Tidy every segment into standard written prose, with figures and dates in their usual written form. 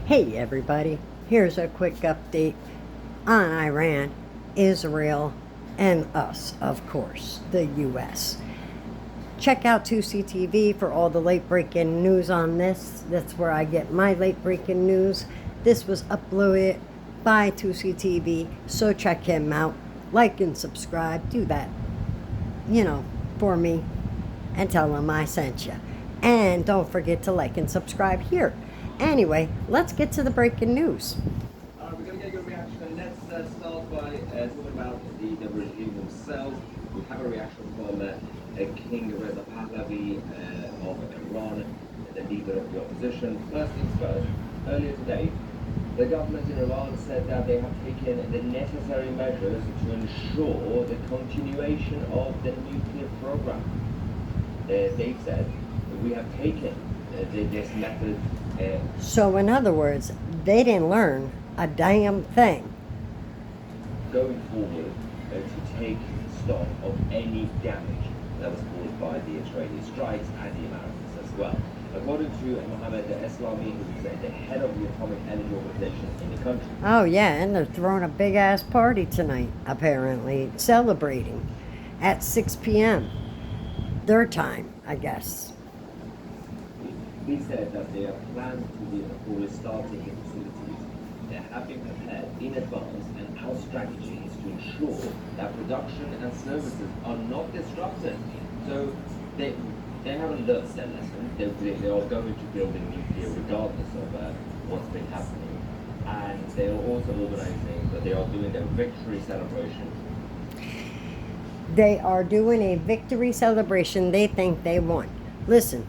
Hey everybody, here's a quick update on Iran, Israel, and us, of course, the US. Check out tousi TV for all the late breaking news on this. That's where I get my late breaking news. This was uploaded by tousi TV, so check him out. Like and subscribe, do that, for me, and tell him I sent you. And don't forget to like and subscribe here. Anyway, let's get to the breaking news. We're going to get your reaction, and let's start by talking about the regime themselves. We have a reaction from King Reza Pahlavi of Iran, the leader of the opposition. First things first, earlier today, the government in Iran said that they have taken the necessary measures to ensure the continuation of the nuclear program. They've said that we have taken this method. So, in other words, they didn't learn a damn thing. Going forward to take stock of any damage that was caused by the Israeli strikes and the Americans as well. According to Mohammed Eslami, who is the head of the Atomic Energy Organization in the country. Oh, yeah, and they're throwing a big ass party tonight, apparently, celebrating at 6 p.m. their time, I guess. He said that they are planned to be for restarting the facilities. They have been prepared in advance, and our strategy is to ensure that production and services are not disrupted. So they haven't learned their lesson. They are going to build a nuclear regardless of what's been happening. And they are also organizing that they are doing their victory celebration. They are doing a victory celebration. They think they won. Listen.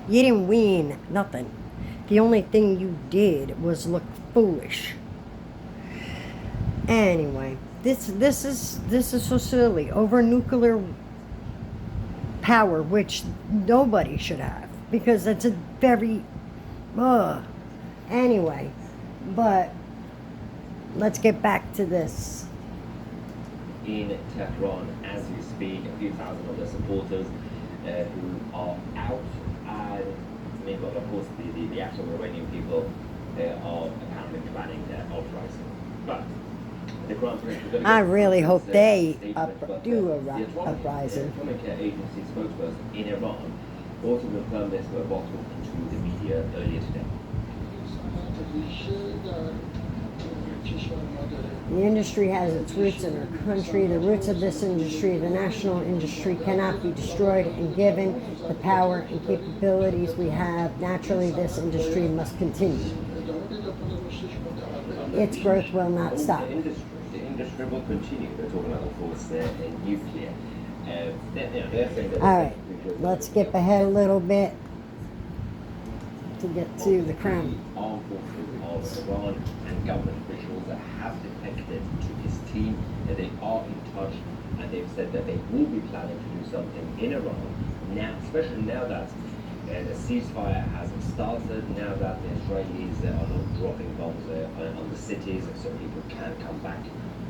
You didn't win nothing. The only thing you did was look foolish. Anyway, this is so silly over nuclear power, which nobody should have, because it's a very anyway. But let's get back to this. In Tehran, as you speak, a few thousand of their supporters who are out. And but of course, the actual Iranian people are apparently planning their uprising. But the Crown Prince, I really hope they do a The uprising. Atomic Agency spokesperson in Iran also confirmed this to a bottle to the media earlier today. The industry has its roots in our country. The roots of this industry, the national industry, cannot be destroyed, and given the power and capabilities we have, naturally this industry must continue. Its growth will not stop. The industry will continue. They're talking about, of course, nuclear. They're saying that. All right, let's skip ahead a little bit to get to the crown. Armed forces of Iran and government officials have detected to this team that they are in touch, and they've said that they will be planning to do something in Iran now, especially now that the ceasefire has started, now that the Israelis are not dropping bombs on the cities, so people can come back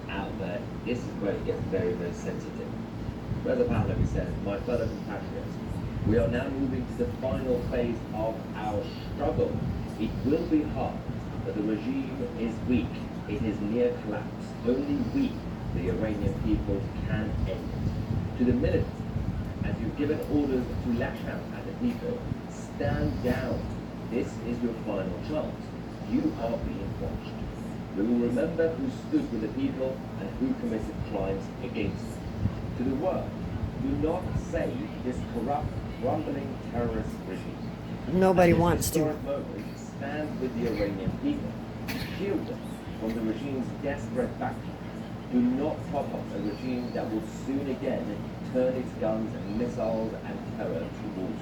out there. This is where it gets very, very sensitive. Reza Pahlavi says, "My fellow compatriots, we are now moving to the final phase of our struggle. It will be hard, but the regime is weak. It is near collapse. Only we, the Iranian people, can end it. To the military, as you've given orders to lash out at the people, stand down. This is your final chance. You are being watched. We will remember who stood with the people and who committed crimes against them. To the world, do not save this corrupt, crumbling terrorist regime. Nobody wants to. Stand with the Iranian people. Shield them from the regime's desperate backlash. Do not prop up a regime that will soon again turn its guns and missiles and terror towards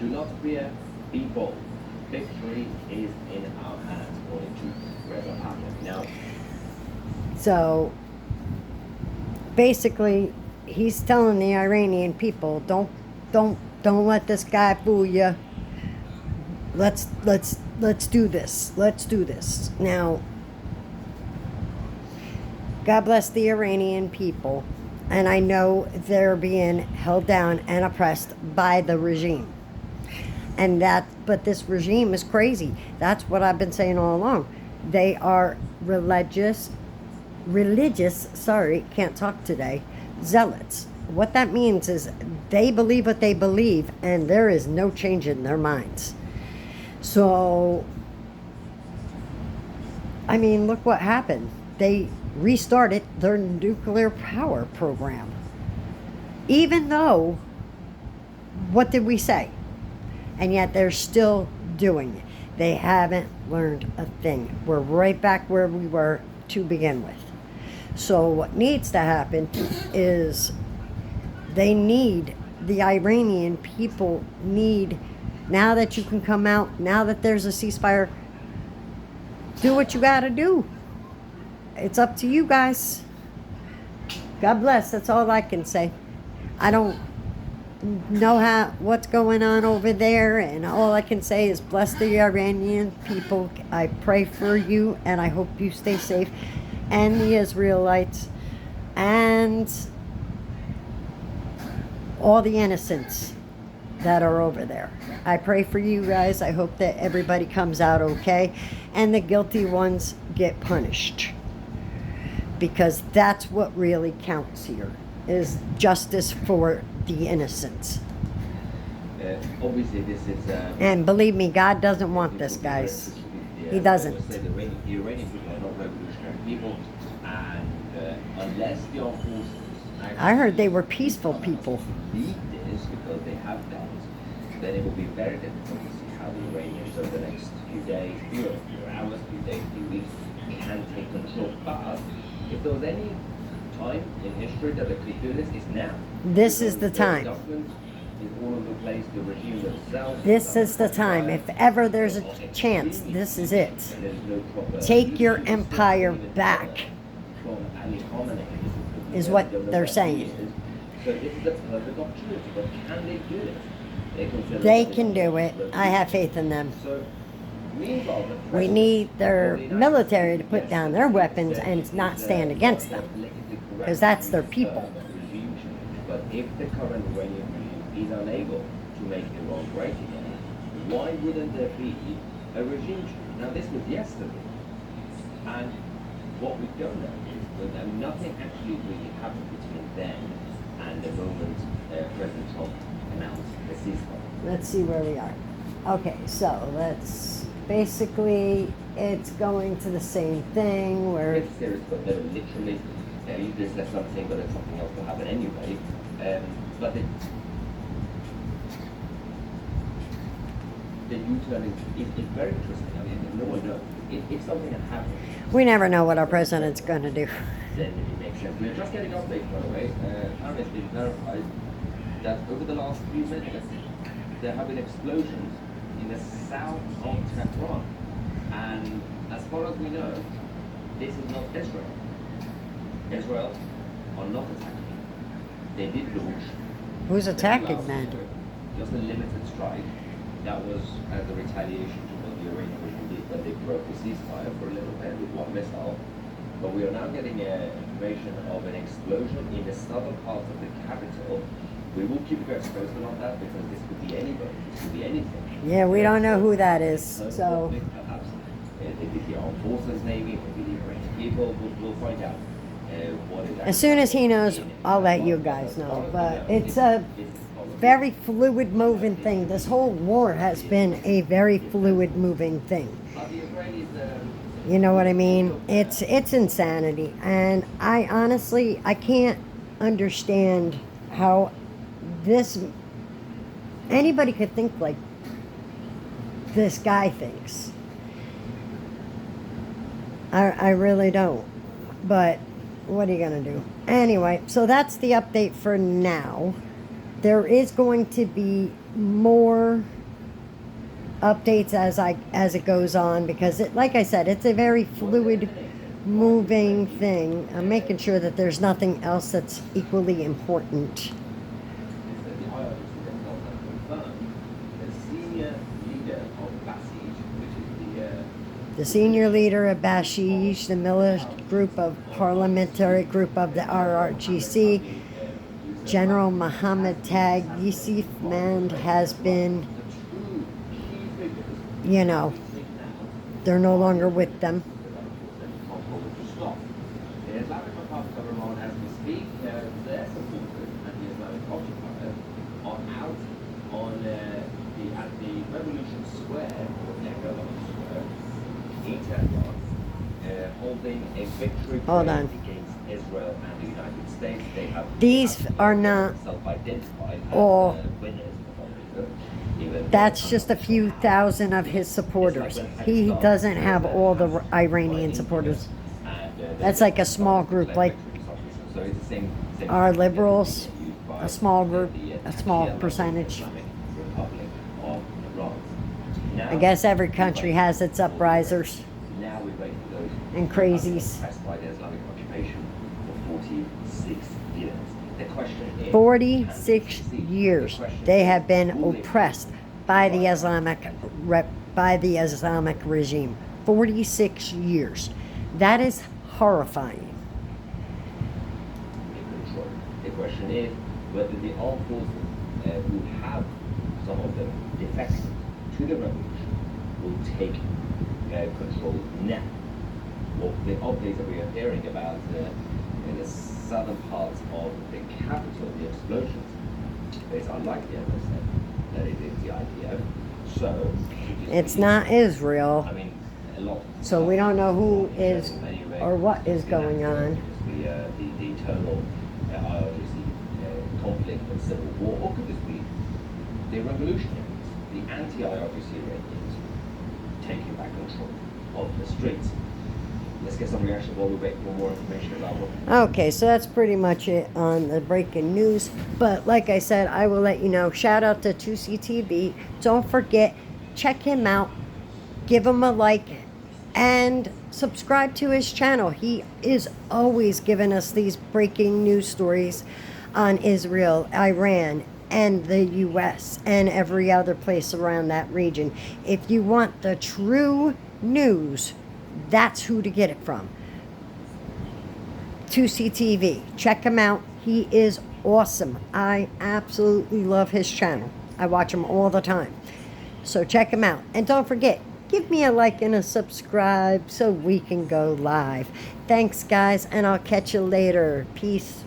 you. Do not fear, be bold. Victory is in our hands," according to Reza Pahlavi. Now, so basically, he's telling the Iranian people, don't let this guy fool you. Let's do this. Let's do this. Now, God bless the Iranian people, and I know they're being held down and oppressed by the regime. But this regime is crazy. That's what I've been saying all along. They are religious, sorry, can't talk today, zealots. What that means is they believe what they believe, and there is no change in their minds. So, I mean, look what happened. They restarted their nuclear power program. Even though, what did we say? And yet they're still doing it. They haven't learned a thing. We're right back where we were to begin with. So what needs to happen is the Iranian people need, now that you can come out, now that there's a ceasefire, do what you gotta do. It's up to you guys. God bless, that's all I can say. I don't know what's going on over there, and all I can say is bless the Iranian people. I pray for you, and I hope you stay safe, and the Israelites, and all the innocents that are over there. I pray for you guys. I hope that everybody comes out okay, and the guilty ones get punished, because that's what really counts here, is justice for the innocents. Obviously, this is. And believe me, God doesn't want this, guys. He doesn't. The Iranian people are not revolutionary people, and unless the armed forces. I heard they were peaceful people. Lead this because they have that, then it will be very difficult to see how the Iranians over the next few days, few hours, few days, few weeks, can take control. But if there was any time in history that they could do this, it's now. This is the time. All over the place, the regime themselves. This is the time. If ever there's a chance, this is it. Take your empire back, is what they're saying. So this is the perfect opportunity, but can they do it? They can do it. I have faith in them. We need their military to put down their weapons and not stand against them, because that's their people. But if the current Iranian regime is unable to make Iran great again, why wouldn't there be a regime change? Now this was yesterday, and what we don't know is that nothing actually really happened between then and the moment President Trump announced the ceasefire. Let's see where we are. Okay, so basically it's going to the same thing where It's serious, but they're literally this is something, but it's something else will happen anyway. But the U-turn is very interesting. I mean, no one knows. If something had happened, we never know what our president's going to do. then it makes sense. We're just getting updates, by the way. Apparently it's been verified that over the last few minutes, there have been explosions in the south of Tehran. And as far as we know, this is not Israel. Israel are not attacking. They did launch. Who's attacking then? Just a limited strike. That was as a retaliation to what the Iranian regime did when they broke the ceasefire for a little bit with one missile. But we are now getting information of an explosion in the southern part of the capital. We will keep you guys posted on that, because this could be anybody. This could be anything. Yeah, we don't know who that is. So Perhaps it could be the armed forces, maybe, it could be the Iranian people. We'll find out. as soon as he knows, I'll let you guys know. But it's a very fluid moving thing. This whole war has been a very fluid moving thing. You know what I mean? It's insanity. And I honestly, I can't understand how anybody could think like this guy thinks. I really don't. But what are you going to do? Anyway, so that's the update for now. There is going to be more updates as it goes on, because like I said, it's a very fluid moving thing. I'm making sure that there's nothing else that's equally important. The senior leader of Basij, the militant group of parliamentary group of the RRGC, General Mohammad Tag Yusuf Mand, has been you know, they're no longer with them. The Islamic Republic of Iran, as we speak, their supporters and the Islamic occupiers are out at the Revolution Square, or Economic Square, in Tehran, holding a victory Hold parade on. against Israel and the United States. These are not self-identified all. as winners for some reason. That's just a few thousand of his supporters. He doesn't have all the Iranian supporters. That's like a small group, like our liberals, a small group, a small percentage. I guess every country has its uprisers and crazies. 46 years they have been oppressed by the Islamic regime. 46 years. That is horrifying. The question is whether the armed forces who have some of them defected to the revolution will take control now. Well, the updates that we are hearing about in the southern parts of the capital, the explosions, it's unlikely, as I said, that it is the IDF. So it's not Israel. I mean, a lot. So we don't know who is or what is going on. The internal IRGC conflict and civil war, or could this be the revolutionaries, the anti-IRGC Iranians, taking back control of the streets? Let's get some reaction while we wait for more information about what. Okay, so that's pretty much it on the breaking news. But like I said, I will let you know. Shout out to tousi TV. Don't forget, check him out. Give him a like and subscribe to his channel. He is always giving us these breaking news stories on Israel, Iran, and the US and every other place around that region. If you want the true news, that's who to get it from. tousi TV. Check him out. He is awesome. I absolutely love his channel. I watch him all the time. So check him out. And don't forget, give me a like and a subscribe so we can go live. Thanks, guys, and I'll catch you later. Peace.